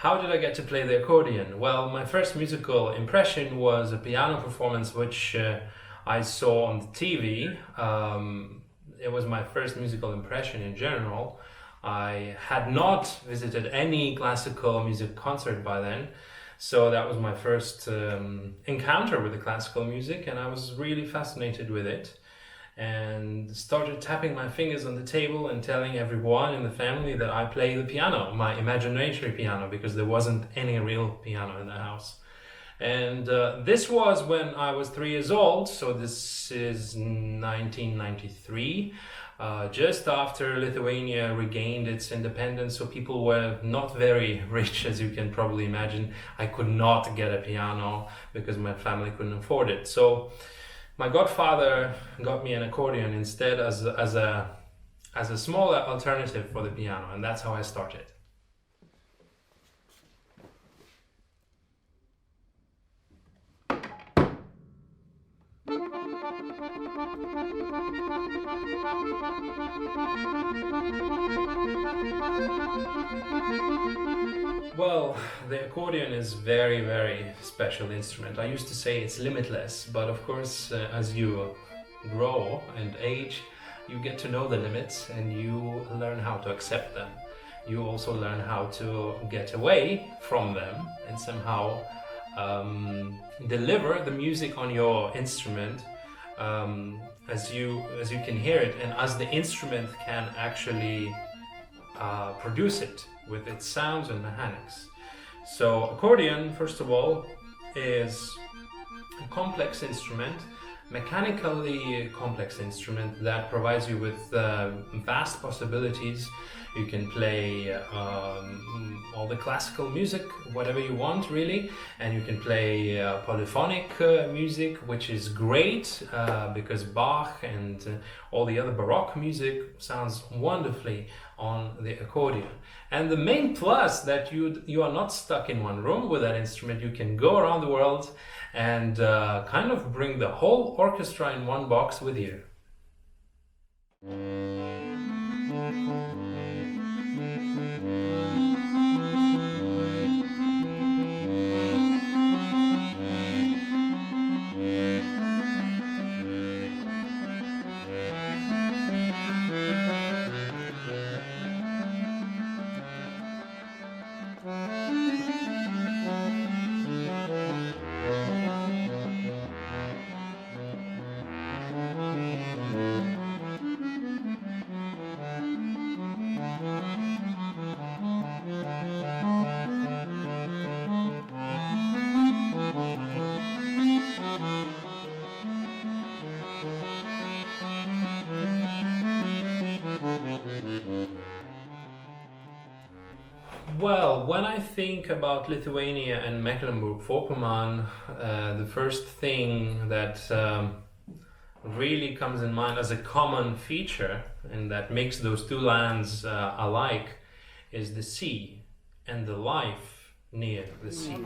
How did I get to play the accordion? Well, my first musical impression was a piano performance which I saw on the TV. It was my first musical impression in general. I had not visited any classical music concert by then, so that was my first encounter with the classical music, and I was really fascinated with it. And started tapping my fingers on the table and telling everyone in the family that I play the piano, my imaginary piano, because there wasn't any real piano in the house. And this was when I was 3 years old, so this is 1993, just after Lithuania regained its independence, so people were not very rich, as you can probably imagine. I could not get a piano because my family couldn't afford it. So my godfather got me an accordion instead as a small alternative for the piano, and that's how I started. Well, the accordion is very, very special instrument. I used to say it's limitless, but of course, as you grow and age, you get to know the limits and you learn how to accept them. You also learn how to get away from them and somehow deliver the music on your instrument as you can hear it, and as the instrument can actually produce it with its sounds and mechanics. So accordion, first of all, is a complex instrument, mechanically complex instrument that provides you with vast possibilities. You can play all the classical music, whatever you want really, and you can play polyphonic music, which is great because Bach and all the other Baroque music sounds wonderfully on the accordion. And the main plus that you are not stuck in one room with that instrument. You can go around the world and kind of bring the whole orchestra in one box with you. Well, when I think about Lithuania and Mecklenburg Vorpommern, the first thing that really comes in mind as a common feature and that makes those two lands alike is the sea and the life near the sea.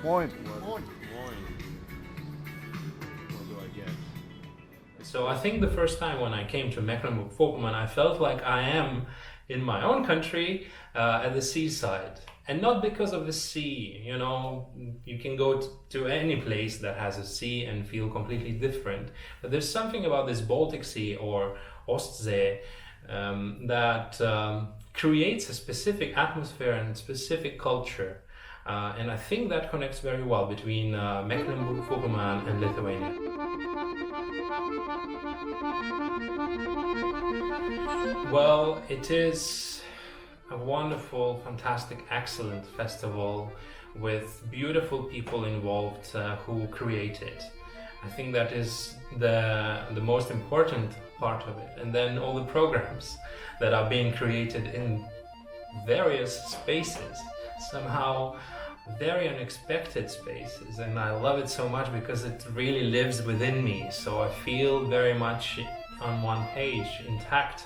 Moin. So I think the first time when I came to Mecklenburg Vorpommern, I felt like I am in my own country at the seaside. And not because of the sea, you know, you can go to any place that has a sea and feel completely different. But there's something about this Baltic Sea or Ostsee that creates a specific atmosphere and specific culture. And I think that connects very well between Mecklenburg-Vorpommern and Lithuania. Well, it is a wonderful, fantastic, excellent festival with beautiful people involved who create it. I think that is the most important part of it. And then all the programs that are being created in various spaces, somehow very unexpected spaces, and I love it so much because it really lives within me, so I feel very much on one page, intact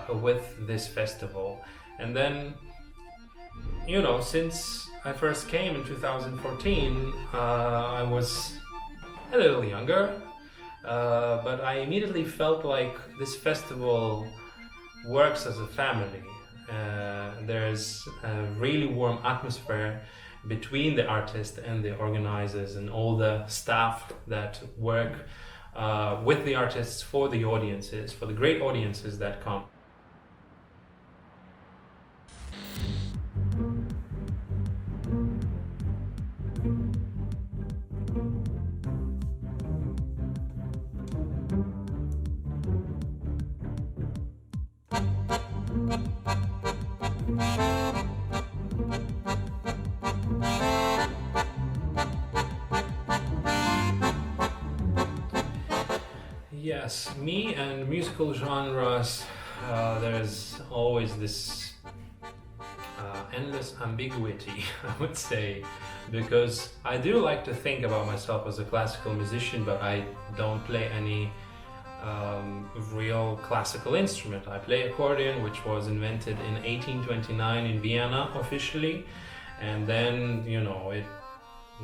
with this festival. And then, you know, since I first came in 2014, I was a little younger, but I immediately felt like this festival works as a family. There's a really warm atmosphere between the artist and the organizers and all the staff that work with the artists for the audiences, for the great audiences that come. Yes, me and musical genres, there's always this endless ambiguity, I would say, because I do like to think about myself as a classical musician, but I don't play any real classical instrument. I play accordion, which was invented in 1829 in Vienna officially, and then, you know, it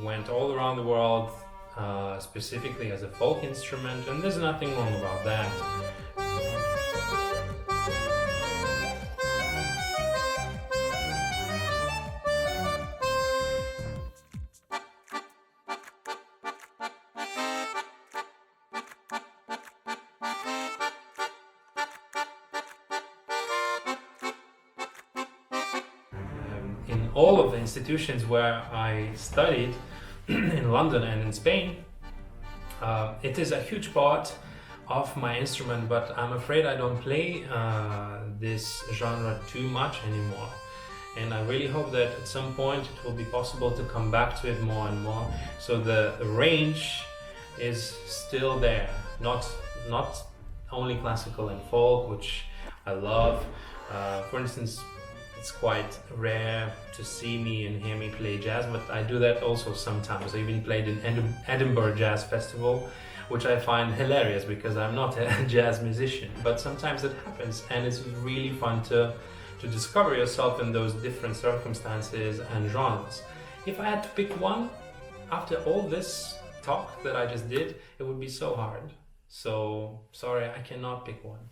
went all around the world, specifically as a folk instrument, and there's nothing wrong about that. In all of the institutions where I studied, in London and in Spain, it is a huge part of my instrument, but I'm afraid I don't play this genre too much anymore. And I really hope that at some point it will be possible to come back to it more and more, so the range is still there, not only classical and folk, which I love. For instance, it's quite rare to see me and hear me play jazz, but I do that also sometimes. I even played in Edinburgh Jazz Festival, which I find hilarious because I'm not a jazz musician, but sometimes it happens, and it's really fun to discover yourself in those different circumstances and genres. If I had to pick one, after all this talk that I just did, it would be so hard. So sorry, I cannot pick one.